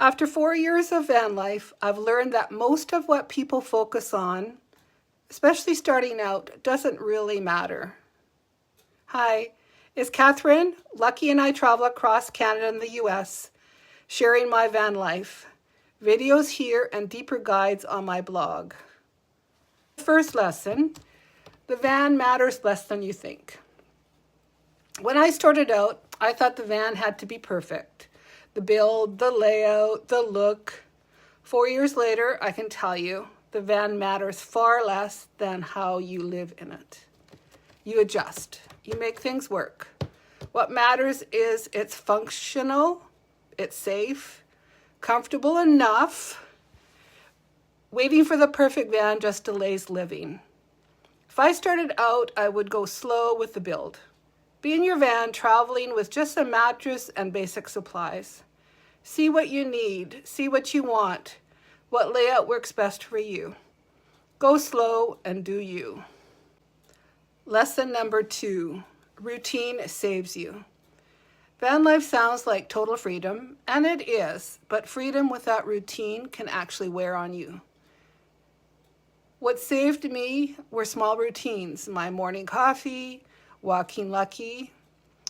After 4 years of van life, I've learned that most of what people focus on, especially starting out, doesn't really matter. Hi, it's Catherine. Lucky and I travel across Canada and the US, sharing my van life. Videos here and deeper guides on my blog. First lesson, the van matters less than you think. When I started out, I thought the van had to be perfect. The build, the layout, the look. 4 years later, I can tell you, the van matters far less than how you live in it. You adjust. You make things work. What matters is it's functional, it's safe, comfortable enough. Waiting for the perfect van just delays living. If I started out, I would go slow with the build. Be in your van traveling with just a mattress and basic supplies. See what you need, see what you want, what layout works best for you. Go slow and do you. Lesson number 2, routine saves you. Van life sounds like total freedom, and it is, but freedom without routine can actually wear on you. What saved me were small routines, my morning coffee, walking Lucky.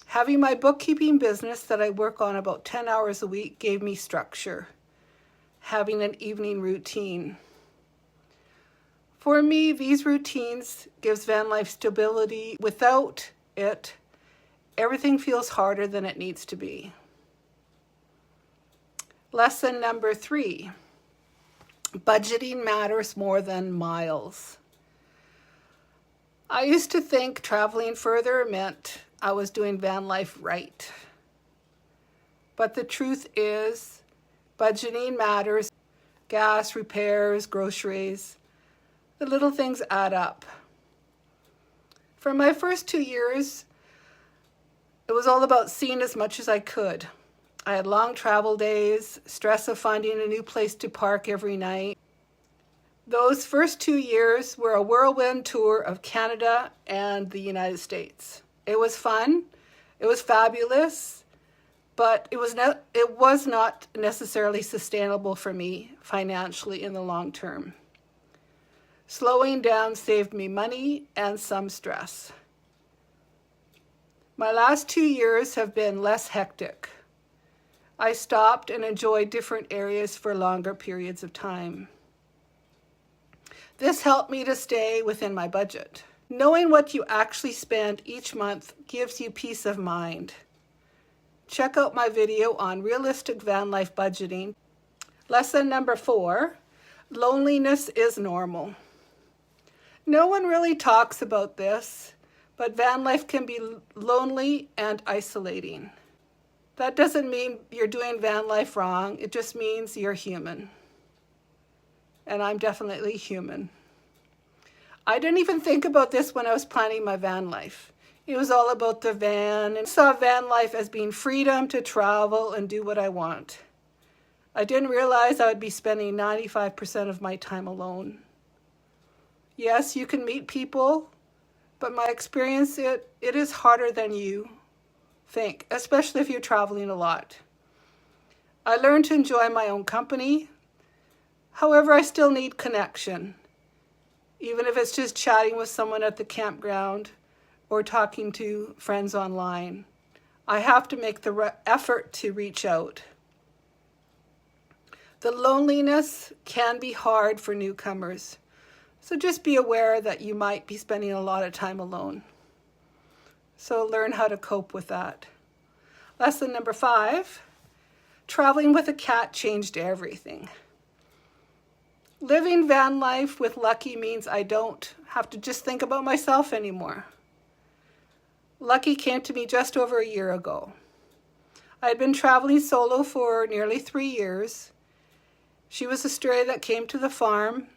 Having my bookkeeping business that I work on about 10 hours a week gave me structure. Having an evening routine. For me, these routines gives van life stability. Without it, everything feels harder than it needs to be. Lesson number 3, budgeting matters more than miles. I used to think traveling further meant I was doing van life right. But the truth is, budgeting matters. Gas, repairs, groceries, the little things add up. For my first 2 years, it was all about seeing as much as I could. I had long travel days, stress of finding a new place to park every night. Those first 2 years were a whirlwind tour of Canada and the United States. It was fun, it was fabulous, but it was not necessarily sustainable for me financially in the long term. Slowing down saved me money and some stress. My last 2 years have been less hectic. I stopped and enjoyed different areas for longer periods of time. This helped me to stay within my budget. Knowing what you actually spend each month gives you peace of mind. Check out my video on realistic van life budgeting. Lesson number 4, loneliness is normal. No one really talks about this, but van life can be lonely and isolating. That doesn't mean you're doing van life wrong. It just means you're human. And I'm definitely human. I didn't even think about this when I was planning my van life. It was all about the van, and I saw van life as being freedom to travel and do what I want. I didn't realize I would be spending 95% of my time alone. Yes, you can meet people, but my experience, it is harder than you think, especially if you're traveling a lot. I learned to enjoy my own company. However, I still need connection, even if it's just chatting with someone at the campground or talking to friends online. I have to make the effort to reach out. The loneliness can be hard for newcomers, so just be aware that you might be spending a lot of time alone. So learn how to cope with that. Lesson number 5, traveling with a cat changed everything. Living van life with Lucky means I don't have to just think about myself anymore. Lucky came to me just over a year ago. I had been traveling solo for nearly 3 years. She was a stray that came to the farm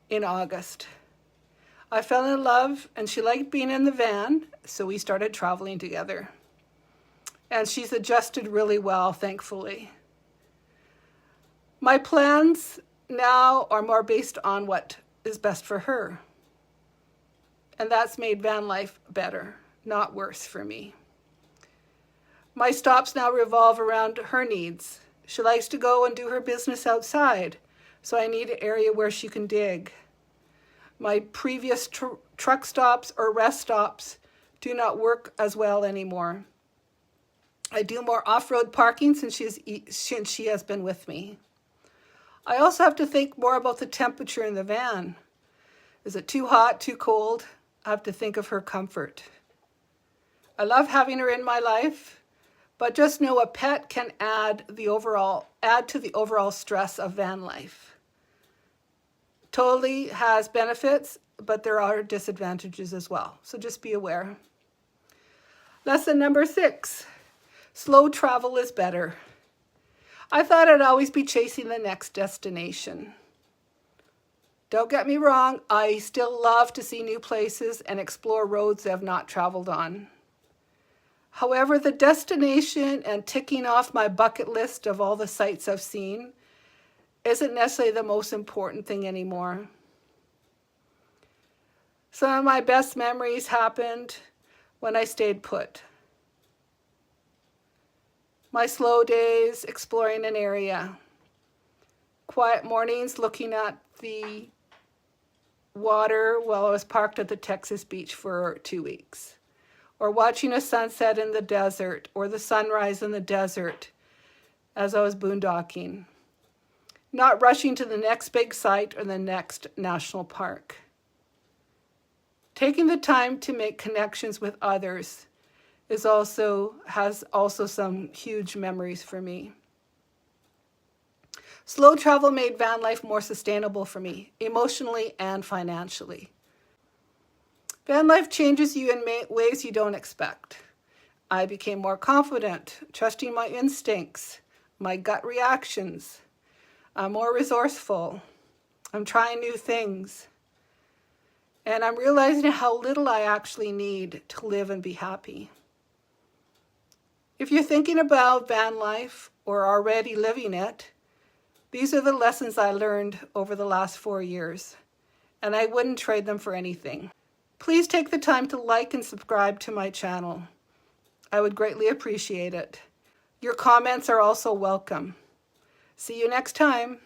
in August. I fell in love and she liked being in the van, so we started traveling together. And she's adjusted really well, thankfully. My plans now are more based on what is best for her. And that's made van life better, not worse for me. My stops now revolve around her needs. She likes to go and do her business outside, so I need an area where she can dig. My previous truck stops or rest stops do not work as well anymore. I do more off-road parking since she has been with me. I also have to think more about the temperature in the van. Is it too hot, too cold? I have to think of her comfort. I love having her in my life, but just know a pet can add to the overall stress of van life. Totally has benefits, but there are disadvantages as well. So just be aware. Lesson number 6, slow travel is better. I thought I'd always be chasing the next destination. Don't get me wrong, I still love to see new places and explore roads I've not traveled on. However, the destination and ticking off my bucket list of all the sites I've seen isn't necessarily the most important thing anymore. Some of my best memories happened when I stayed put. My slow days exploring an area. Quiet mornings looking at the water while I was parked at the Texas beach for 2 weeks. Or watching a sunset in the desert or the sunrise in the desert as I was boondocking. Not rushing to the next big site or the next national park. Taking the time to make connections with others has also some huge memories for me. Slow travel made van life more sustainable for me, emotionally and financially. Van life changes you in ways you don't expect. I became more confident, trusting my instincts, my gut reactions. I'm more resourceful. I'm trying new things. And I'm realizing how little I actually need to live and be happy. If you're thinking about van life or already living it, these are the lessons I learned over the last 4 years, and I wouldn't trade them for anything. Please take the time to like and subscribe to my channel. I would greatly appreciate it. Your comments are also welcome. See you next time.